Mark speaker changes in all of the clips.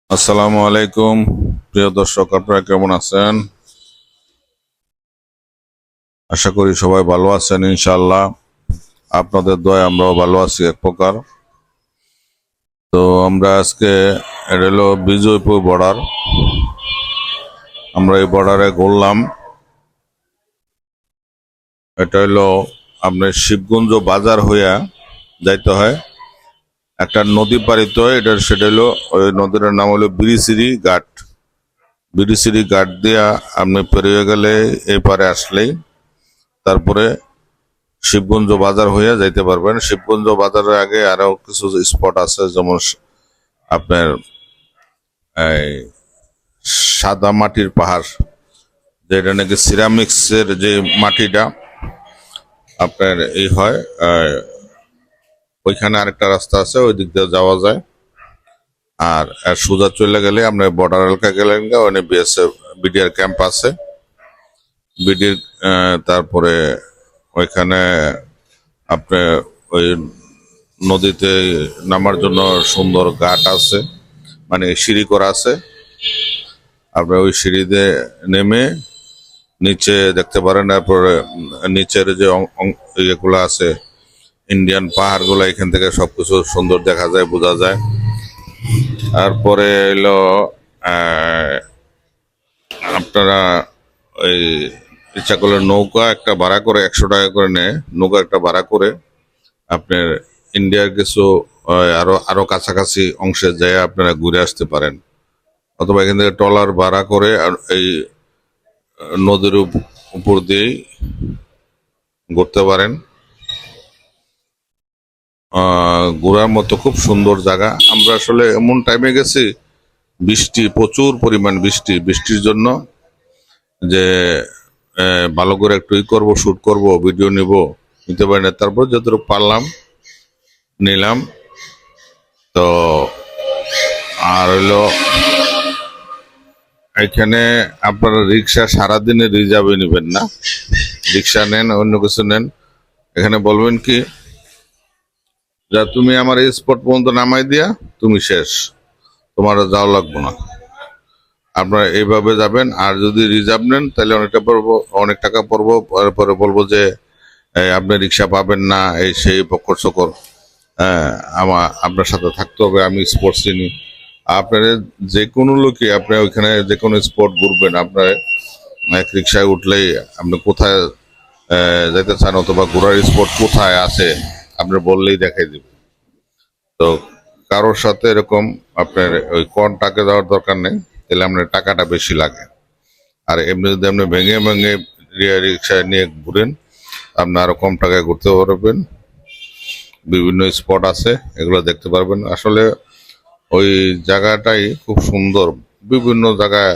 Speaker 1: আসসালামু আলাইকুম প্রিয় দর্শক, আপনারা কেমন আছেন? আশা করি সবাই ভালো আছেন ইনশাআল্লাহ। আপনাদের দয়ায় আমরাও ভালো আছি এক প্রকার। তো আমরা আজকে, এটা হলো বিজয়পুর বর্ডার। আমরা এই বর্ডারে ঘুরলাম। এটা হলো আপনার শিবগঞ্জ বাজার হইয়া যাইতে হয়, একটা নদী পারিত হয়। সেটা হলো, ওই নদীর নাম হলো বিরিশিরি ঘাট। বিরিশিরি ঘাট দিয়া আপনি পেরিয়ে গেলে এই পারে আসলেই তারপরে শিবগঞ্জ বাজার হইয়া যাইতে পারবেন। শিবগঞ্জ বাজারের আগে আরো কিছু স্পট আছে, যেমন আপনার এই সাদা মাটির পাহাড়, যেটা নাকি সিরামিক্স এর যে মাটিটা আপনার এই হয়। ওইখানে আরেকটা রাস্তা আছে, ওই দিক দিয়ে যাওয়া যায়। আর সোজা চলে গেলে আপনার বর্ডার এলাকা গেলেন, ওখানে বিএসএফ বিডিআর ক্যাম্প আছে। বিডির তারপরে ওইখানে আপনার ওই নদীতে নামার জন্য সুন্দর ঘাট আছে, মানে সিঁড়ি করা আছে। আপনার ওই সিঁড়িতে নেমে নিচে দেখতে পারেন। তারপরে নিচের যে ইয়েগুলো আছে, ইন্ডিয়ান পাহাড়গুলো, এখান থেকে সবকিছু সুন্দর দেখা যায়, বোঝা যায়। তারপরে এলো আপনারা ওই ইচ্ছা করলে নৌকা একটা ভাড়া করে 100 টাকা করে নেয়, নৌকা একটা ভাড়া করে আপনার ইন্ডিয়ার কিছু আরো আরো কাছাকাছি অংশে যেয়ে আপনারা ঘুরে আসতে পারেন। অথবা এখান থেকে ট্রলার ভাড়া করে আর এই নদীর উপর দিয়েই ঘুরতে পারেন। ঘোরার মতো খুব সুন্দর জায়গা। আমরা আসলে এমন টাইমে গেছি, বৃষ্টি, প্রচুর পরিমাণ বৃষ্টি। বৃষ্টির জন্য যে ভালো করে একটু করবো, শুট করব, ভিডিও নিতে পারি না। তারপর যতটুকু পারলাম নিলাম। তো আর হলো, এখানে আপনারা রিক্সা সারাদিনে রিজার্ভে নেবেন না। রিক্সা নেন, অন্য কিছু নেন, এখানে বলবেন কি, যা তুমি আমার এই স্পট পর্যন্ত নামাই দিয়া তুমি শেষ, তোমার যাওয়া লাগবে না। আপনারা এইভাবে যাবেন। আর যদি রিজার্ভ নেন তাহলে অনেক টাকা পড়বো। পরে বলবো যে আপনি রিক্সা পাবেন না, এই সেই পকর সকর। হ্যাঁ, আপনার সাথে থাকতে হবে, আমি স্পট চিনি। আপনার যে কোনো লোকই, আপনি ওইখানে যে কোনো স্পট ঘুরবেন, আপনার এক রিক্সায় উঠলেই আপনি কোথায় যেতে চান অথবা ঘোরার স্পট কোথায় আছে আপনি বললেই দেখাই দিবে। তো কারোর সাথে এরকম আপনার ওই কম টাকা দেওয়ার দরকার নেই, তাহলে আপনার টাকাটা বেশি লাগে। আর এমনি যদি আপনি ভেঙে ভেঙে রিক্সায় নিয়ে ঘুরেন, আপনি আরো কম টাকায় ঘুরতে পারবেন। বিভিন্ন স্পট আছে, এগুলো দেখতে পারবেন। আসলে ওই জায়গাটাই খুব সুন্দর। বিভিন্ন জায়গায়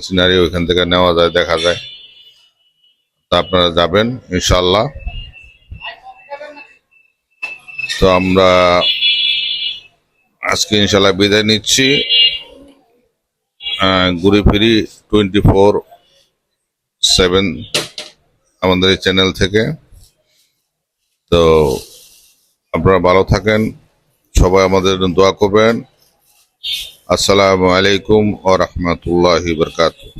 Speaker 1: সিনারি ওইখান থেকে নেওয়া যায়, দেখা যায়। তা আপনারা যাবেন ইনশাল্লাহ। তো আমরা আজকে ইনশাল্লাহ বিদায় নিচ্ছি, ঘুরে ফিরি 24/7 আমাদের এই চ্যানেল থেকে। তো আপনারা ভালো থাকেন, সবাই আমাদের জন্য দোয়া করবেন। আসসালামু আলাইকুম ওয়া রাহমাতুল্লাহি ওয়া বারাকাতুহু।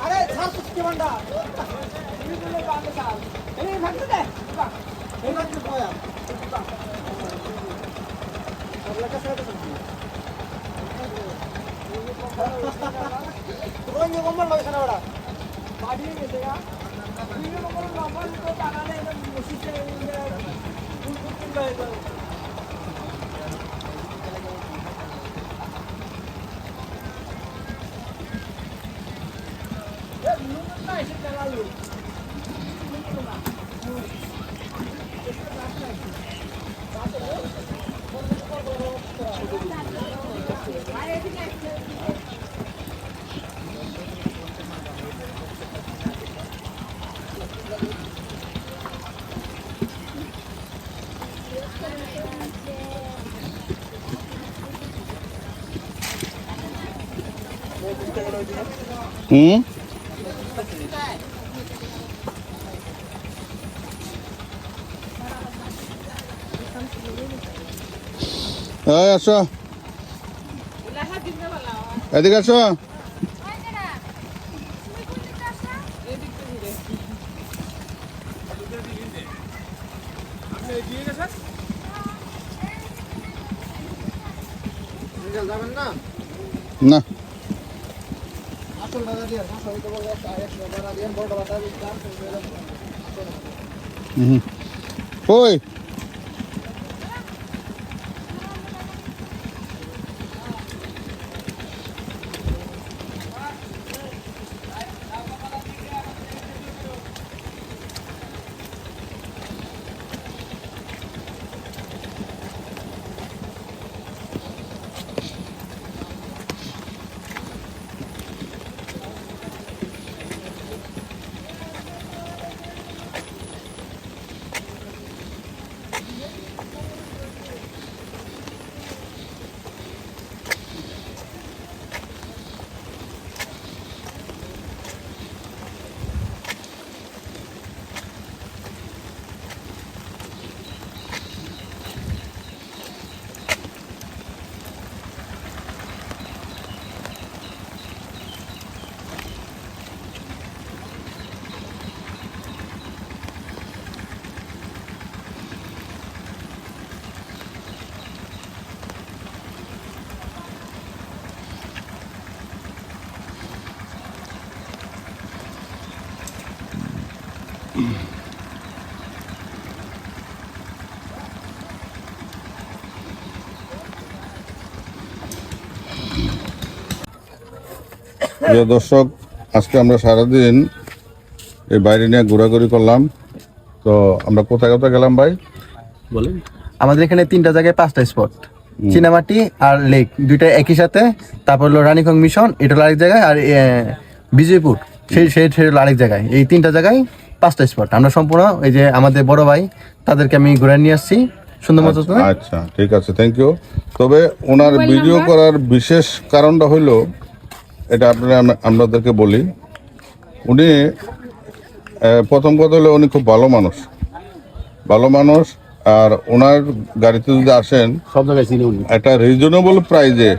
Speaker 2: আরে ছাড় কি বান্ডা এই বলে বান্ডা ছাড় এই ভাগতে দে এই ভাগতে পয়া আল্লাহ কা সাথে রোজ নম্বর লাগে না বড়া পাঠিয়ে গেছে গা দুই নম্বর নম্বর তো টাকা নেই মুশিতে ফুল হয়ে যাবে
Speaker 1: আসো এদিকে আসো না কই প্রিয় দর্শক, আজকে আমরা সারাদিন এই বাইরে নিয়ে ঘোরাঘুরি করলাম। তো আমরা কোথায় কোথায় গেলাম ভাই বলেন?
Speaker 3: আমাদের এখানে 3টা জায়গায় 5টা স্পট, চীনামাটি আর লেক দুইটা একই সাথে। তারপর হলো রানীগঞ্জ মিশন, এটা হলো আরেক জায়গায়, আর বিজয়পুর সেই হলো আরেক জায়গায়। এই 3টা জায়গায় 5টা স্পট আমরা সম্পূর্ণ এই যে আমাদের বড় ভাই তাদেরকে আমি ঘুরে নিয়ে আসছি সুন্দর মতো।
Speaker 1: আচ্ছা ঠিক আছে, থ্যাংক ইউ। তবে ওনার ভিডিও করার বিশেষ কারণটা হইলো এটা আপনারা আপনাদেরকে বলি। উনি প্রথম কথা হলো উনি খুব ভালো মানুষ, আর ওনার গাড়িতে যদি আসেন
Speaker 3: সব জায়গায় চিনি উনি।
Speaker 1: একটা রিজনেবল প্রাইজে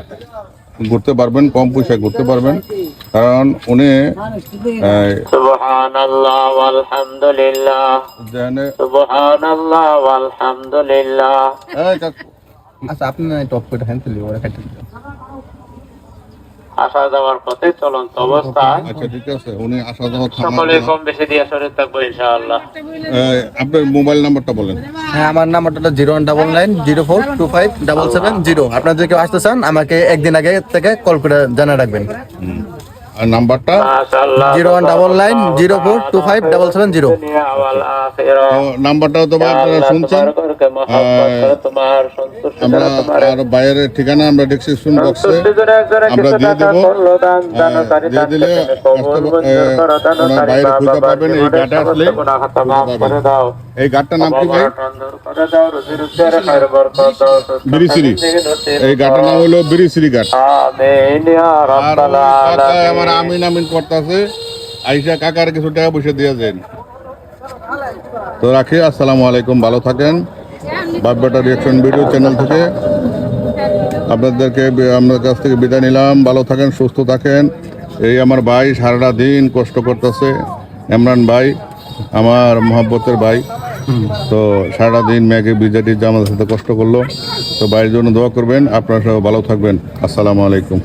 Speaker 1: ঘুরতে পারবেন, কম পয়সায় ঘুরতে পারবেন, কারণ উনি
Speaker 4: সুবহানাল্লাহ ওয়ালহামদুলিল্লাহ সুবহানাল্লাহ ওয়ালহামদুলিল্লাহ।
Speaker 3: আচ্ছা আপনি টপ করে হ্যান্ড তুলি ওরা কাটতে
Speaker 4: আসা যাওয়ার পথে চলন্ত অবস্থায়।
Speaker 1: আচ্ছা ঠিক আছে, উনি আসা যাওয়া
Speaker 4: সকলে কম বেশি দিয়ে সরে থাকবো ইনশাআল্লাহ।
Speaker 1: আপনার মোবাইল নাম্বারটা বলেন।
Speaker 3: হ্যাঁ, আমার নাম্বারটা হলো 01990425770। আপনারা যদি কেউ আসতে চান আমাকে একদিন আগে থেকে কল করে জানিয়ে রাখবেন।
Speaker 1: আর নাম্বারটা
Speaker 4: মাশাআল্লাহ
Speaker 3: 01990425770।
Speaker 4: দুনিয়া ওয়াল আখিরা।
Speaker 1: নাম্বারটাও তো আপনারা শুনছেন।
Speaker 4: তোমাকে মহব্বত করে তোমার সন্তুষ্টি
Speaker 1: আমরা
Speaker 4: দ্বারা তোমার
Speaker 1: আর বাইরের ঠিকানা আমরা ডেসক্রিপশন বক্সে
Speaker 4: সন্তুষ্টি দ্বারা একজনে
Speaker 1: আমরা
Speaker 4: কিছু
Speaker 1: দিয়ে
Speaker 4: টাকা
Speaker 1: দেব।
Speaker 4: করলো দান দানকারী
Speaker 1: দিয়ে দিলে
Speaker 4: দানকে তুমি কবুল
Speaker 1: আসতে-
Speaker 4: মঞ্জুর করো
Speaker 1: ওনার
Speaker 4: দানকারী
Speaker 1: বাইরে খুঁজে
Speaker 4: বাবা
Speaker 1: পাবেন, এই
Speaker 4: জীবনের
Speaker 1: গাটা আসলে
Speaker 4: সমস্ত গুনাহ খাতা মাফ
Speaker 1: পাবেন।
Speaker 4: করে দাও
Speaker 1: এই গাড়টার নাম কি ভাই?
Speaker 4: অবমাননা দূর করে দাও রুজি রোজগার খায়ের বরকত দাও সুস্থতা
Speaker 1: বিরিশিরি।
Speaker 4: জিন্দেগি নসিব
Speaker 1: এই গাটার নাম
Speaker 4: করো।
Speaker 1: হলো বিরিশ্রী ঘাট।
Speaker 4: আমিন ইয়া
Speaker 1: আর
Speaker 4: রাব্বাল
Speaker 1: কাকা আমার
Speaker 4: আলামিন।
Speaker 1: আমিন আমিন করতেছে, আইসা কাকার কিছু টাকা পয়সা দিয়ে দেন। তো রাখি, আসসালামু আলাইকুম, ভালো থাকেন। বাপ বেটা রিয়াকশন ভিডিও চ্যানেল থেকে আপনাদেরকে আপনার কাছ থেকে বিদায় নিলাম। ভালো থাকেন, সুস্থ থাকেন। এই আমার ভাই সারাটা দিন কষ্ট করতেছে, ইমরান ভাই আমার মহব্বতের ভাই। তো সারাটা দিন মেয়েকে বিজেটি আমাদের সাথে কষ্ট করলো। তো ভাইয়ের জন্য দোয়া করবেন, আপনারা সবাই ভালো থাকবেন। আসসালামু আলাইকুম।